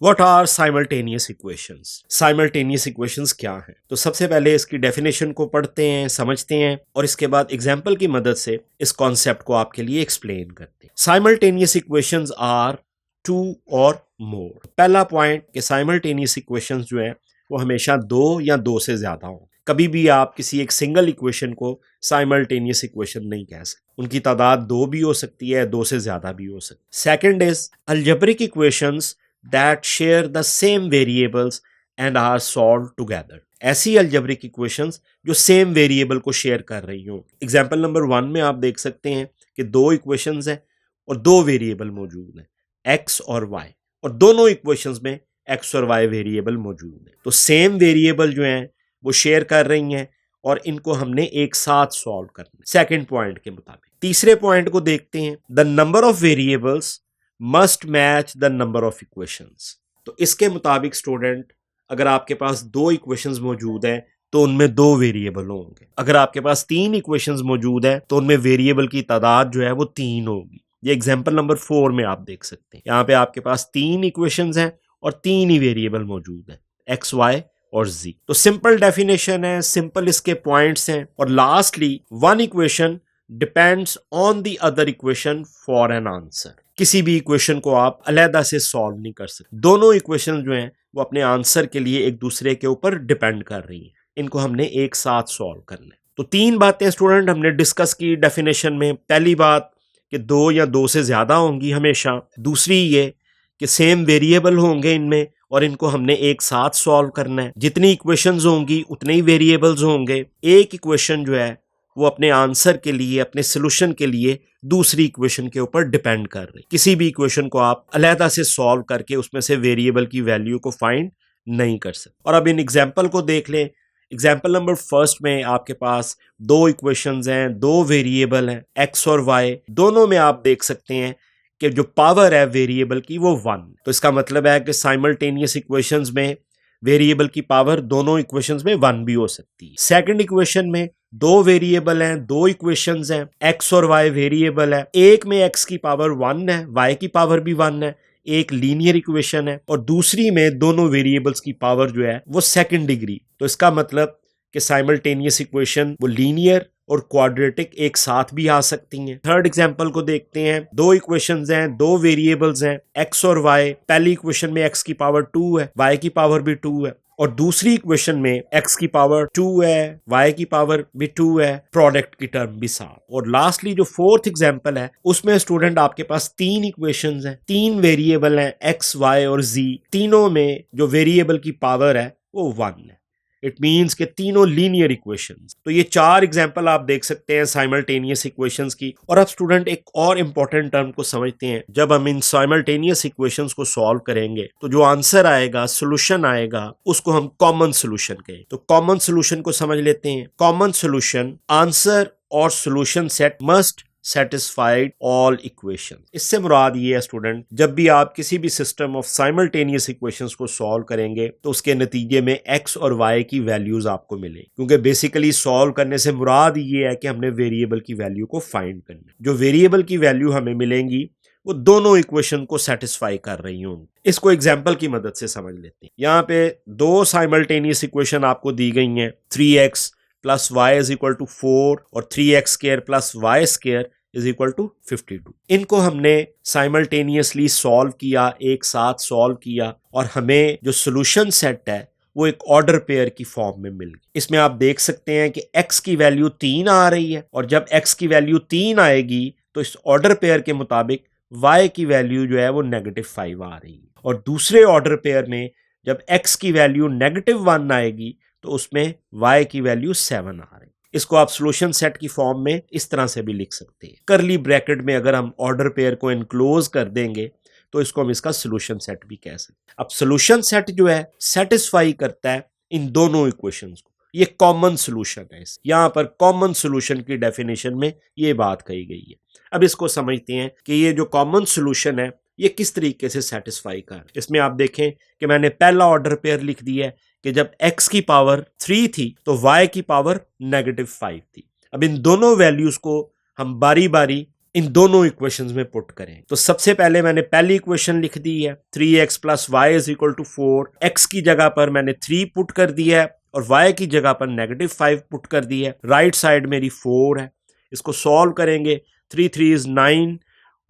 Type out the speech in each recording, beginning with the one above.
What are simultaneous equations? Simultaneous equations क्या हैं? तो सबसे पहले इसकी डेफिनेशन को पढ़ते हैं, समझते हैं और इसके बाद एग्जाम्पल की मदद से इस कॉन्सेप्ट को आपके लिए एक्सप्लेन करते हैं। साइमल्टेनियस इक्वेशंस आर टू और मोर। पहला पॉइंट कि साइमल्टेनियस इक्वेशंस जो है वो हमेशा दो या दो से ज्यादा हो। कभी भी आप किसी एक सिंगल इक्वेशन को साइमल्टेनियस इक्वेशन नहीं कह सकते। उनकी तादाद दो भी हो सकती है, दो से ज्यादा भी हो सकती है। Second is algebraic equations that share the same variables and are solved together। ऐसी अलजेब्रिक इक्वेशंस जो सेम वेरिएबल को शेयर कर रही हो। एग्जाम्पल नंबर 1 में आप देख सकते हैं कि दो इक्वेशंस हैं और दो वेरिएबल मौजूद हैं, x और y, और दोनों इक्वेशंस में x और y वेरिएबल मौजूद हैं। तो सेम वेरिएबल जो हैं वो शेयर कर रही हैं और इनको हमने एक साथ सॉल्व करना है सेकेंड पॉइंट के मुताबिक। तीसरे पॉइंट को देखते हैं, the number of variables must match the number of equations. तो इसके मुताबिक स्टूडेंट, अगर आपके पास दो इक्वेशंस मौजूद हैं तो उनमें दो वेरिएबल होंगे। अगर आपके पास तीन इक्वेशंस मौजूद हैं तो उनमें वेरिएबल की तादाद जो है वो तीन होगी। ये एग्जांपल नंबर 4 में आप देख सकते हैं। यहाँ पे आपके पास तीन इक्वेशंस हैं और तीन ही वेरिएबल मौजूद हैं, एक्स, वाई और z। तो सिंपल डेफिनेशन है, सिंपल इसके पॉइंट्स हैं। और lastly, one equation depends on the other equation for an answer. किसी भी इक्वेशन को आप अलहदा से सॉल्व नहीं कर सकते। दोनों इक्वेशन जो हैं वो अपने आंसर के लिए एक दूसरे के ऊपर डिपेंड कर रही हैं। इनको हमने एक साथ सॉल्व करना है। तो तीन बातें स्टूडेंट हमने डिस्कस की डेफिनेशन में। पहली बात कि दो या दो से ज्यादा होंगी हमेशा। दूसरी ये कि सेम वेरिएबल होंगे इनमें और इनको हमने एक साथ सॉल्व करना है। जितनी इक्वेशंस होंगी उतने ही वेरिएबल्स होंगे। एक इक्वेशन जो है वो अपने आंसर के लिए, अपने सोल्यूशन के लिए दूसरी इक्वेशन के ऊपर डिपेंड कर रही। किसी भी इक्वेशन को आप अलहदा से सॉल्व करके उसमें से वेरिएबल की वैल्यू को फाइंड नहीं कर सकते। और अब इन एग्जाम्पल को देख लें। एग्जाम्पल नंबर फर्स्ट में आपके पास दो इक्वेशंस हैं, दो वेरिएबल हैं, एक्स और वाई। दोनों में आप देख सकते हैं कि जो पावर है वेरिएबल की वो 1। तो इसका मतलब है कि साइमल्टेनियस इक्वेशंस में वेरिएबल की पावर दोनों इक्वेशंस में 1 भी हो सकती है। सेकंड इक्वेशन में दो वेरिएबल हैं, दो इक्वेशंस हैं, एक्स और वाई वेरिएबल है। एक में एक्स की पावर 1 है, वाई की पावर भी 1 है, एक लीनियर इक्वेशन है। और दूसरी में दोनों वेरिएबल्स की पावर जो है वो सेकंड डिग्री। तो इसका मतलब कि साइमल्टेनियस इक्वेशन वो लीनियर और क्वाड्रेटिक एक साथ भी आ सकती हैं। थर्ड एग्जांपल को देखते हैं। दो इक्वेशंस हैं, दो वेरिएबल्स हैं, एक्स और वाई। पहली इक्वेशन में एक्स की पावर 2 है, वाई की पावर भी 2 है। और दूसरी इक्वेशन में एक्स की पावर 2 है, वाई की पावर भी 2 है, प्रोडक्ट की टर्म भी साथ। और लास्टली जो फोर्थ एग्जांपल है उसमें स्टूडेंट आपके पास तीन इक्वेशंस हैं, तीन वेरिएबल हैं, एक्स, वाई और z। तीनों में जो वेरिएबल की पावर है वो 1 है। इट मीन्स के तीनों लीनियर इक्वेशंस। तो ये चार एग्जांपल आप देख सकते हैं साइमल्टेनियस इक्वेशंस की। और अब स्टूडेंट एक और इंपॉर्टेंट टर्म को समझते हैं। जब हम इन साइमल्टेनियस इक्वेशंस को सॉल्व करेंगे तो जो आंसर आएगा, सोल्यूशन आएगा, उसको हम कॉमन सोल्यूशन कहें। तो कॉमन सोल्यूशन को समझ लेते हैं। कॉमन सोल्यूशन, आंसर और solution set must satisfied all equation. इससे मुराद ये है स्टूडेंट, जब भी आप किसी भी सिस्टम ऑफ साइमल्टेनियस इक्वेशंस को सॉल्व करेंगे तो उसके नतीजे में एक्स और वाई की वैल्यूज आपको मिले। क्योंकि बेसिकली सॉल्व करने से मुराद ये है कि हमने वेरिएबल की वैल्यू को फाइंड करना है। जो वेरिएबल की वैल्यू हमें मिलेंगी वो दोनों इक्वेशन को सेटिस्फाई कर रही होंगी। इसको एग्जाम्पल की मदद से समझ लेते हैं। यहाँ पे दो साइमल्टेनियस इक्वेशन आपको दी गई हैं, 3x plus Y is equal to 4 और 3x square plus Y square is equal to 52। इनको हमने साइमल्टेनियसली सॉल्व किया, एक साथ सॉल्व किया और हमें जो सोल्यूशन सेट है वो एक ऑर्डर पेयर की फॉर्म में मिल गई। इसमें आप देख सकते हैं कि x की वैल्यू 3 आ रही है और जब x की वैल्यू 3 आएगी तो इस ऑर्डर पेयर के मुताबिक y की वैल्यू जो है वो -5 आ रही है। और दूसरे ऑर्डर पेयर में जब x की वैल्यू -1 आएगी तो उसमें y की वैल्यू 7 आ रही है। इसको आप सोल्यूशन सेट की फॉर्म में इस तरह से भी लिख सकते हैं। करली ब्रैकेट में अगर हम ऑर्डर पेयर को इनक्लोज कर देंगे तो इसको हम इसका सोल्यूशन सेट भी कह सकते हैं। अब सोल्यूशन सेट जो है सेटिस्फाई करता है इन दोनों इक्वेशंस को। ये कॉमन सोल्यूशन है। यहाँ पर कॉमन सोल्यूशन की डेफिनेशन में ये बात कही गई है। अब इसको समझते हैं कि ये जो कॉमन सोल्यूशन है ये किस तरीके से सेटिस्फाई कर। इसमें आप देखें कि मैंने पहला ऑर्डर पेयर लिख दिया है कि जब x की पावर 3 थी तो y की पावर -5 थी। अब इन दोनों वैल्यूज को हम बारी बारी इन दोनों इक्वेशंस में पुट करें। तो सबसे पहले मैंने पहली इक्वेशन लिख दी है 3x plus Y is equal to 4। x की जगह पर मैंने 3 पुट कर दिया है और y की जगह पर -5 पुट कर दिया है। राइट साइड मेरी 4 है, इसको सॉल्व करेंगे। 3 3 इज 9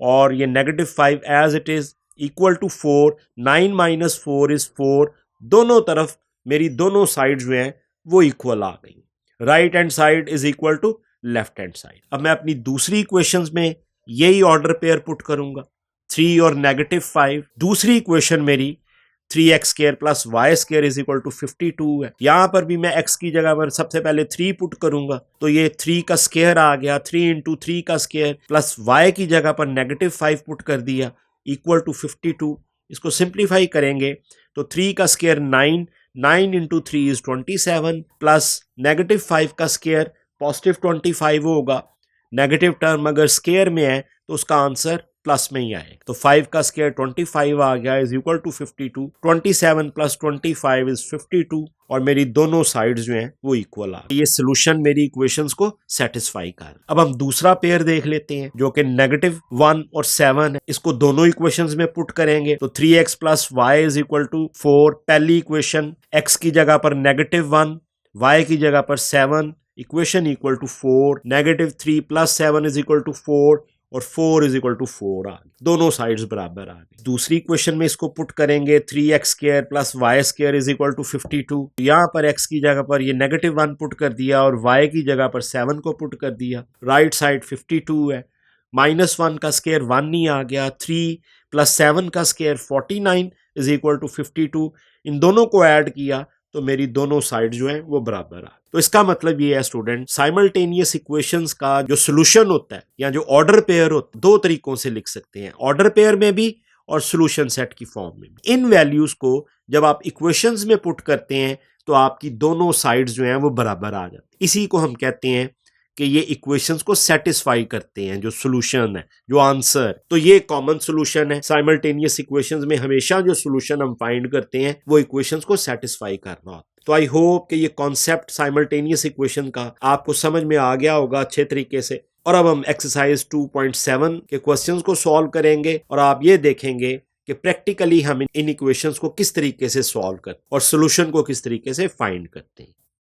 और ये -5 as it is equal to 4। 9 minus 4 is 4। दोनों तरफ मेरी दोनों साइड जो हैं वो इक्वल आ गई। Right hand side is equal to left hand side. अब मैं अपनी दूसरी इक्वेशंस में यही ऑर्डर पेयर पुट करूंगा, 3 और -5। दूसरी इक्वेशन मेरी 3x square plus Y square is equal to 52 है। यहां पर भी मैं x की जगह पर सबसे पहले 3 पुट करूंगा, तो ये 3 का स्क्वायर आ गया, 3 इंटू 3 का स्क्वायर प्लस y की जगह पर -5 पुट कर दिया इक्वल टू 52। इसको सिंप्लीफाई करेंगे तो 3 का स्क्वायर 9, 9 इंटू 3 इज 27 प्लस -5 का स्क्वायर पॉजिटिव 25 होगा। नेगेटिव टर्म अगर स्क्वायर में है तो उसका आंसर प्लस में ही आएगा। तो 5 का स्क्वायर 25 आ गया is equal to 52। 27 plus 25 is 52 और मेरी दोनों साइड्स जो हैं वो इक्वल आ गई। ये सोल्यूशन मेरी इक्वेशंस को सेटिस्फाई कर। अब हम दूसरा पेयर देख लेते हैं जो कि -1 और 7 है। इसको दोनों इक्वेशंस में पुट करेंगे तो 3x plus Y is equal to 4। पहली इक्वेशन x की जगह पर -1, y की जगह पर 7, equation equal to 4। -3 plus 7 is equal to 4 और 4 इज इक्वल टू 4 आ गई। दोनों साइड्स बराबर आ गई। दूसरी इक्वेशन में इसको पुट करेंगे 3x square plus Y square is equal to 52। यहाँ पर x की जगह पर ये -1 पुट कर दिया और y की जगह पर 7 को पुट कर दिया। राइट साइड 52 है, -1 का स्क्वायर 1 नहीं आ गया। 3 प्लस 7 का स्क्वायर 49 इज इक्वल टू 52। इन दोनों को ऐड किया तो मेरी दोनों साइड जो हैं वो बराबर आ। तो इसका मतलब ये है स्टूडेंट, साइमल्टेनियस इक्वेशंस का जो सॉल्यूशन होता है या जो ऑर्डर पेयर होता है, दो तरीकों से लिख सकते हैं, ऑर्डर पेयर में भी और सॉल्यूशन सेट की फॉर्म में भी। इन वैल्यूज को जब आप इक्वेशंस में पुट करते हैं तो आपकी दोनों साइड्स जो हैं वो बराबर आ जाती। इसी को हम कहते हैं कि ये इक्वेशंस को सेटिस्फाई करते हैं, जो सॉल्यूशन है, जो आंसर। तो ये कॉमन सॉल्यूशन है। साइमल्टेनियस इक्वेशंस में हमेशा जो सॉल्यूशन हम फाइंड करते हैं वो इक्वेशंस को सेटिस्फाई करना होता है। तो आई होप कि ये कॉन्सेप्ट साइमल्टेनियस इक्वेशन का आपको समझ में आ गया होगा अच्छे तरीके से। और अब हम एक्सरसाइज 2.7 के क्वेश्चंस को सॉल्व करेंगे और आप ये देखेंगे कि प्रैक्टिकली हम इन इक्वेशंस को किस तरीके से सॉल्व करते हैं और सॉल्यूशन को किस तरीके से फाइंड करते हैं।